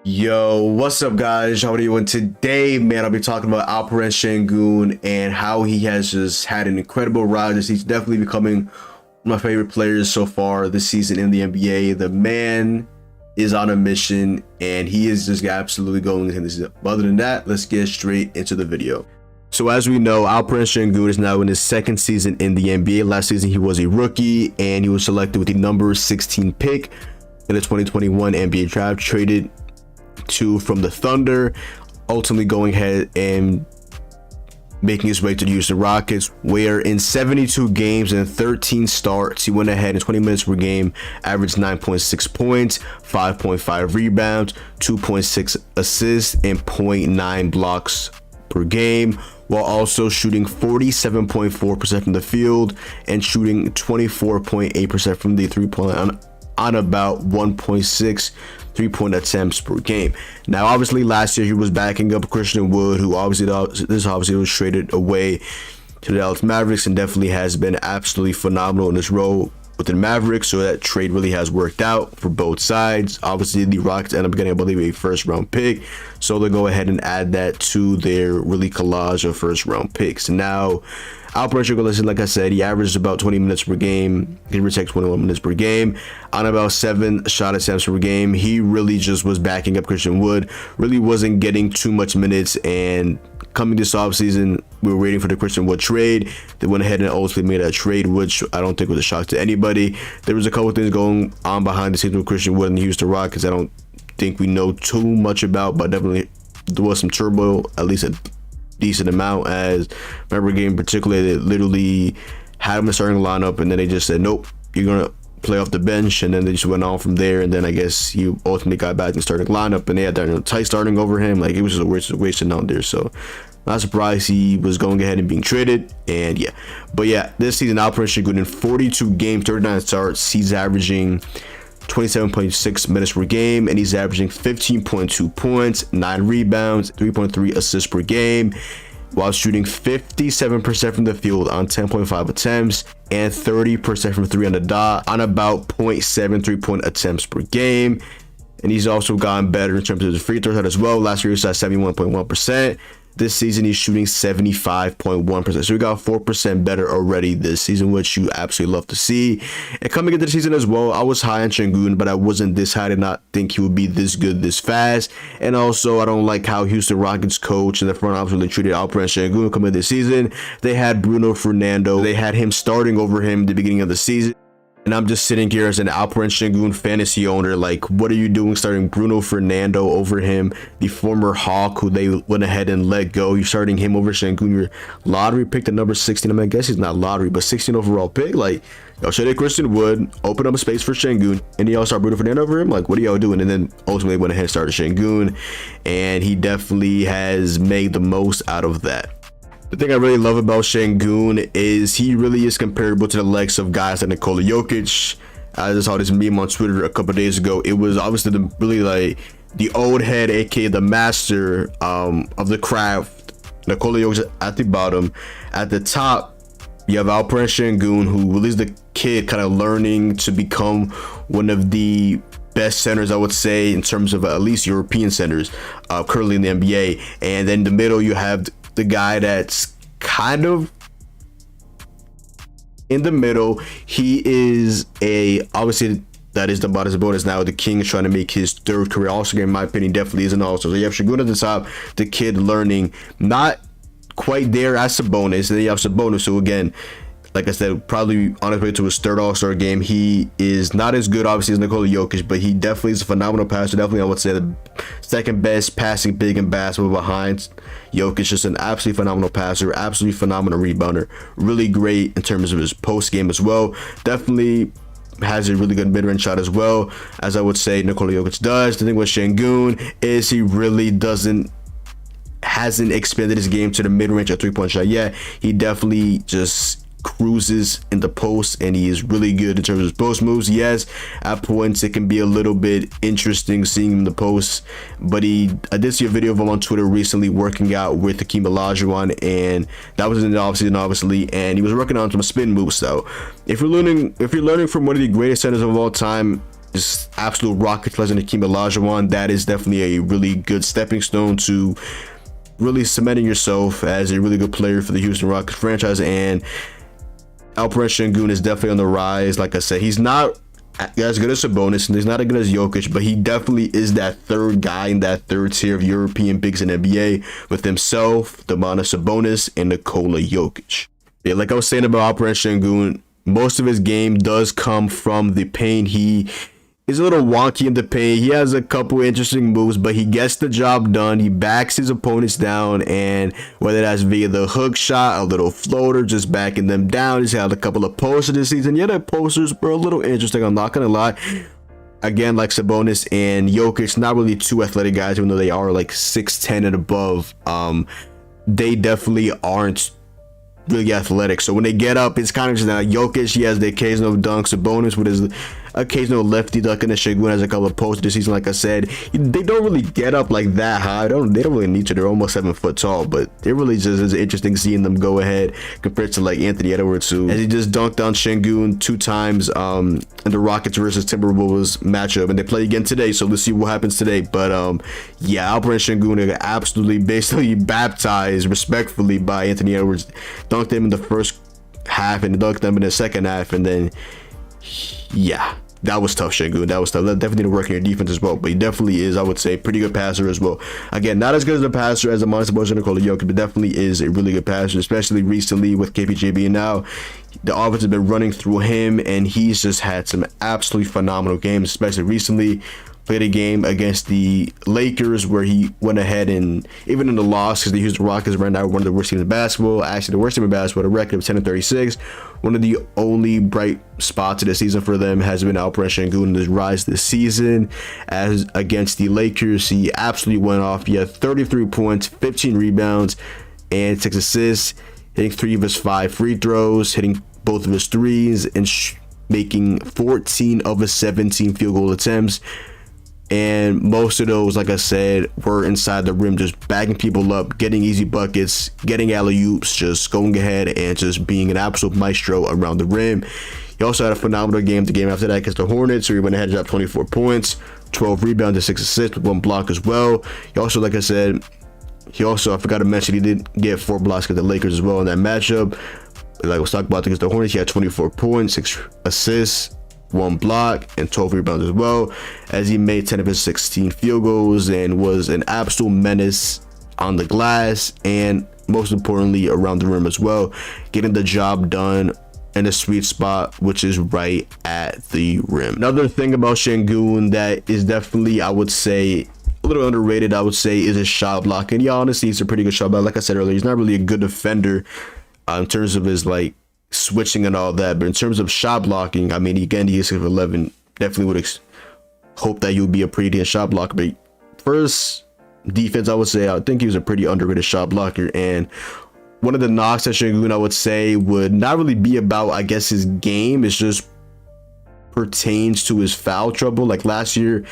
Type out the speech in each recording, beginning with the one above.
Yo, what's up guys? How are you doing today? Man, I'll be talking about Alperen Sengun and how he has just had an incredible ride. He's definitely becoming one of my favorite players so far this season in the NBA. The man is on a mission and he is just absolutely going in this season. Other than that, let's get straight into the video. So as we know, Alperen Sengun is now in his second season in the NBA. Last season he was a rookie and he was selected with the number 16 pick in the 2021 NBA draft, traded from the Thunder, ultimately going ahead and making his way to the Houston Rockets, where in 72 games and 13 starts, he went ahead in 20 minutes per game, averaged 9.6 points, 5.5 rebounds, 2.6 assists, and 0.9 blocks per game, while also shooting 47.4% from the field and shooting 24.8% from the three-point line on about 1.6 3-point attempts per game. Now, obviously, last year he was backing up Christian Wood, who obviously was traded away to the Dallas Mavericks and definitely has been absolutely phenomenal in his role within Mavericks. So that trade really has worked out for both sides. Obviously, the Rockets end up getting, I believe, a first-round pick, so they'll go ahead and add that to their really collage of first-round picks. Now, Alperen Sengun, like I said, he averages about 20 minutes per game. He takes 21 minutes per game on about 7 shot attempts per game. He really just was backing up Christian Wood, really wasn't getting too much minutes. And coming this offseason, we were waiting for the Christian Wood trade. They went ahead and ultimately made that trade, which I don't think was a shock to anybody. There was a couple things going on behind the scenes with Christian Wood and the Houston Rockets I don't think we know too much about, but definitely there was some turmoil, at least a decent amount. As I remember a game particularly, they literally had him in the starting lineup and then they just said, nope, you're gonna play off the bench, and then they just went on from there. And then I guess he ultimately got back in the starting lineup and they had that tight starting over him. Like, it was just a weird situation out there. So not surprised he was going ahead and being traded. And yeah, but yeah, this season Alperen Sengun in 42 games, 39 starts, he's averaging 27.6 minutes per game, and he's averaging 15.2 points, 9 rebounds, 3.3 assists per game, while shooting 57% from the field on 10.5 attempts and 30% from 3 on the dot on about 0.7 3-point attempts per game. And he's also gotten better in terms of his free throw shot as well. Last year he was at 71.1%. This season he's shooting 75.1%. So we got 4% better already this season, which you absolutely love to see. And coming into the season as well, I was high on Sengun, but I wasn't this high. I did not think he would be this good this fast. And also, I don't like how Houston Rockets coach and the front office really treated Alperen Sengun coming into this season. They had Bruno Fernando. They had him starting over him at the beginning of the season. And I'm just sitting here as an Alperen Sengun fantasy owner, like, what are you doing starting Bruno Fernando over him, the former Hawk who they went ahead and let go? You're starting him over Sengun, your lottery pick at number 16. I mean, I guess he's not lottery, but 16 overall pick. Like, y'all traded Christian Wood, open up a space for Sengun, and y'all start Bruno Fernando over him? Like, what are y'all doing? And then ultimately went ahead and started Sengun, and he definitely has made the most out of that. The thing I really love about Sengun is he really is comparable to the likes of guys like Nikola Jokic. I just saw this meme on Twitter a couple days ago. It was obviously the old head, aka the master of the craft. Nikola Jokic at the bottom. At the top, you have Alperen Sengun, who really is the kid kind of learning to become one of the best centers, I would say, in terms of at least European centers currently in the NBA. And then in the middle, you have the guy that's kind of in the middle. He is obviously that is the bonus bonus. Now the king is trying to make his third career All-Star game. In my opinion, definitely is an All-Star. So you have Sengun at the top, the kid learning, not quite there as a bonus. And then you have Sabonis, so again, like I said, probably on his way to his third All-Star game. He is not as good, obviously, as Nikola Jokic, but he definitely is a phenomenal passer. Definitely, I would say, the second best passing big in basketball behind Jokic. Just an absolutely phenomenal passer, absolutely phenomenal rebounder. Really great in terms of his post game as well. Definitely has a really good mid-range shot as well, as I would say Nikola Jokic does. The thing with Sengun is he really hasn't expanded his game to the mid-range or 3-point shot yet. He definitely just cruises in the post, and he is really good in terms of his post moves. Yes, at points it can be a little bit interesting seeing him in the post, but I did see a video of him on Twitter recently working out with Hakeem Olajuwon, and that was in the offseason, obviously, and he was working on some spin moves. So if you're learning from one of the greatest centers of all time, just absolute rocket legend Hakeem Olajuwon, that is definitely a really good stepping stone to really cementing yourself as a really good player for the Houston Rockets franchise. And Alperen Sengun is definitely on the rise. Like I said, he's not as good as Sabonis and he's not as good as Jokic, but he definitely is that third guy in that third tier of European bigs in NBA with himself, Domantas Sabonis, and Nikola Jokic. Yeah, like I was saying about Alperen Sengun, most of his game does come from the paint. He is a little wonky in the paint. He has a couple interesting moves, but he gets the job done. He backs his opponents down, and whether that's via the hook shot, a little floater, just backing them down. He's had a couple of posters this season. Yeah, the posters were a little interesting, I'm not gonna lie. Again, like Sabonis and Jokic, not really two athletic guys, even though they are like 6'10 and above. They definitely aren't really athletic, so when they get up, it's kind of just like Jokic. He has the occasional dunk. Sabonis with his occasional lefty dunk, and Sengun has a couple of posts this season. Like I said, they don't really get up like that high. They don't really need to. They're almost 7 foot tall, but it really just is interesting seeing them go ahead compared to like Anthony Edwards, who, as he just dunked on Sengun 2 times in the Rockets versus Timberwolves matchup, and they play again today, so let's see what happens today. But yeah, Alperen Sengun got absolutely basically baptized respectfully by Anthony Edwards. Dunked him in the first half and dunked them in the second half, and then yeah, that was tough, Sengun. That was tough. That definitely need to work in your defense as well. But he definitely is, I would say, pretty good passer as well. Again, not as good as a passer as Domantas Sabonis and Nikola Jokic, but definitely is a really good passer, especially recently with KPJ being out. The offense has been running through him, and he's just had some absolutely phenomenal games, especially recently. Played a game against the Lakers where he went ahead, and even in the loss, because the Houston Rockets right now are one of the worst teams in basketball, actually the worst team in basketball, a record of 10-36. One of the only bright spots of the season for them has been Alperen Sengun in his rise this season. As against the Lakers, he absolutely went off. He had 33 points, 15 rebounds, and 6 assists, hitting 3 of his 5 free throws, hitting both of his threes, and making 14 of his 17 field goal attempts. And most of those, like I said, were inside the rim, just bagging people up, getting easy buckets, getting alley-oops, just going ahead and just being an absolute maestro around the rim. He also had a phenomenal game the game after that against the Hornets, where he went ahead and dropped 24 points, 12 rebounds, and 6 assists with 1 block as well. He also, like I said, I forgot to mention, he did get 4 blocks against the Lakers as well in that matchup. Like I was talking about against the Hornets, he had 24 points, 6 assists, 1 block, and 12 rebounds as well, as he made 10 of his 16 field goals and was an absolute menace on the glass, and most importantly around the rim as well, getting the job done in a sweet spot, which is right at the rim. Another thing about Sengun that is definitely, I would say, a little underrated, I would say, is his shot block. And yeah, honestly, he's a pretty good shot block. Like I said earlier, he's not really a good defender in terms of his like switching and all that, but in terms of shot blocking, I mean, again, he is 6'11", definitely would hope that you would be a pretty decent shot blocker. But first defense, I would say, I think he was a pretty underrated shot blocker. And one of the knocks at Sengun, I would say, would not really be about, I guess, his game. It's just pertains to his foul trouble. Like last year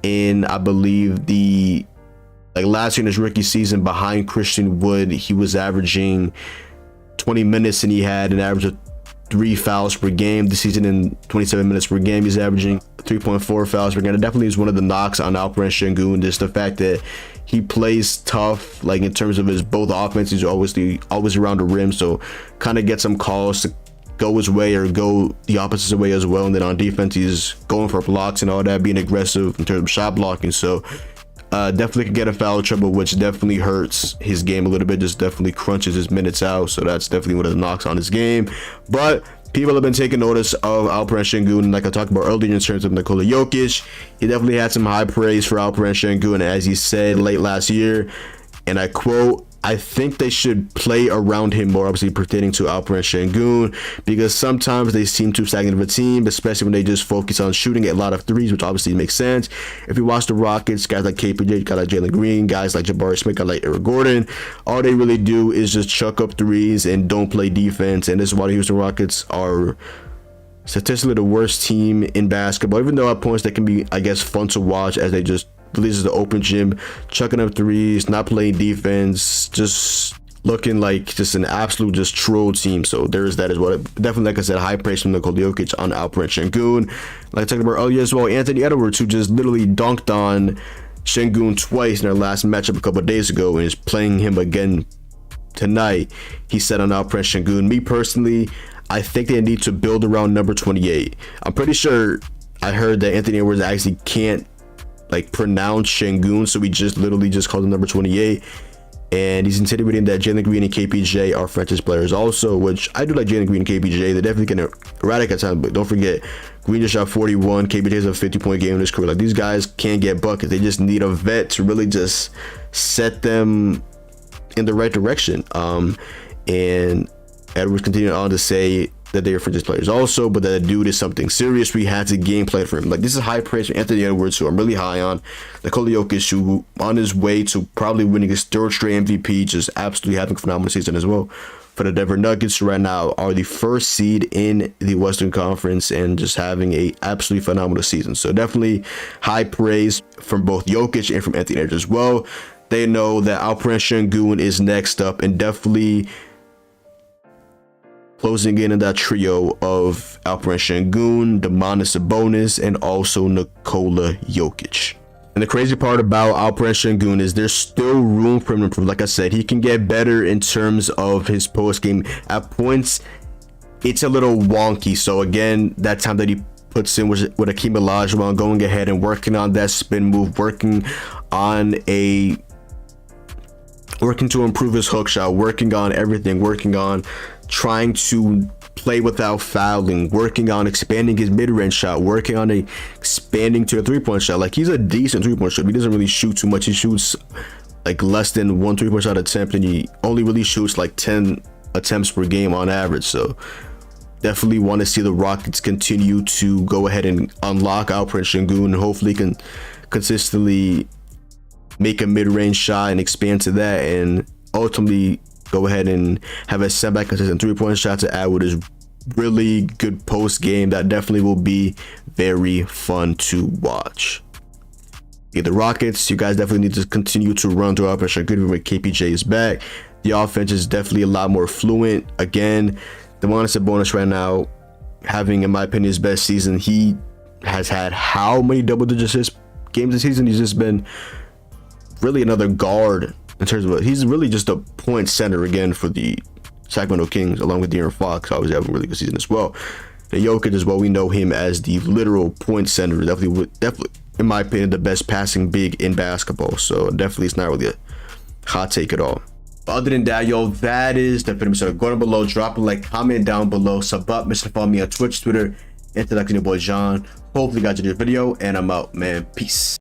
in, I believe, last year in his rookie season behind Christian Wood, he was averaging 20 minutes and he had an average of 3 fouls per game. This season, in 27 minutes per game, he's averaging 3.4 fouls per game. It definitely is one of the knocks on Alperen Sengun, just the fact that he plays tough, like in terms of his both offense. He's always around the rim, so kind of get some calls to go his way or go the opposite way as well. And then on defense, he's going for blocks and all that, being aggressive in terms of shot blocking. So definitely could get a foul trouble, which definitely hurts his game a little bit, just definitely crunches his minutes out. So that's definitely one of the knocks on his game. But people have been taking notice of Alperen Sengun, like I talked about earlier in terms of Nikola Jokic. He definitely had some high praise for Alperen Sengun, as he said late last year, and I quote, "I think they should play around him more," obviously pertaining to Alperen Sengun, because sometimes they seem too stagnant of a team, especially when they just focus on shooting a lot of threes, which obviously makes sense. If you watch the Rockets, guys like KPJ, guys like Jalen Green, guys like Jabari Smith, guys like Eric Gordon, all they really do is just chuck up threes and don't play defense. And this is why the Houston Rockets are statistically the worst team in basketball, even though at points that can be, I guess, fun to watch, as they just releases the open gym, chucking up threes, not playing defense, just looking like just an absolute just troll team. So there's that as well. Definitely, like I said, high praise from Nikola Jokic on Alperen Sengun. Like I talked about earlier as well, Anthony Edwards, who just literally dunked on Sengun twice in their last matchup a couple of days ago and is playing him again tonight. He said on Alperen Sengun, me personally, I think they need to build around number 28. I'm pretty sure I heard that Anthony Edwards actually can't like pronounce Sengun, so he just literally just called him number 28. And he's insinuating that Jalen Green and KPJ are franchise players also, which I do like Jalen Green and KPJ. They're definitely going to erratic at times, but don't forget, Green just shot 41. KPJ has a 50-point game in his career. Like, these guys can't get buckets. They just need a vet to really just set them in the right direction. And Edwards continued on to say that they are franchise players also, but that the dude is something serious. We had to game plan for him. Like, this is high praise from Anthony Edwards, who I'm really high on. Nikola Jokic, who on his way to probably winning his third straight MVP, just absolutely having a phenomenal season as well. For the Denver Nuggets right now are the first seed in the Western Conference and just having a absolutely phenomenal season. So definitely high praise from both Jokic and from Anthony Edwards as well. They know that Alperen Sengun is next up and definitely closing in on that trio of Alperen Sengun, Domantas Sabonis, and also Nikola Jokic. And the crazy part about Alperen Sengun is there's still room for him to improve. Like I said, he can get better in terms of his post game. At points, it's a little wonky. So again, that time that he puts in with Akeem Olajuwon, going ahead and working on that spin move, working to improve his hook shot, working on everything, working on trying to play without fouling, working on expanding his mid-range shot, working on expanding to a three-point shot. Like, he's a decent three-point shot. He doesn't really shoot too much. He shoots like less than one three-point shot attempt, and he only really shoots like 10 attempts per game on average. So definitely want to see the Rockets continue to go ahead and unlock Alperen Sengun and hopefully can consistently make a mid-range shot and expand to that, and ultimately go ahead and have a setback consistent three-point shot to add with his really good post game. That definitely will be very fun to watch. Yeah, the Rockets, you guys definitely need to continue to run through Alperen Sengun when KPJ is back. The offense is definitely a lot more fluent. Again, Domantas Sabonis right now having, in my opinion, his best season. He has had how many double-digit games this season? He's just been really another guard in terms of he's really just a point center again for the Sacramento Kings, along with De'Aaron Fox, obviously having a really good season as well. And Jokic as well, we know him as the literal point center, definitely in my opinion the best passing big in basketball. So definitely it's not really a hot take at all. But other than that, yo, that is the pretty much it. Go down below, drop a like, comment down below, sub up, follow me on Twitch, Twitter, and your boy John. Hopefully you guys enjoyed the video, and I'm out, man. Peace.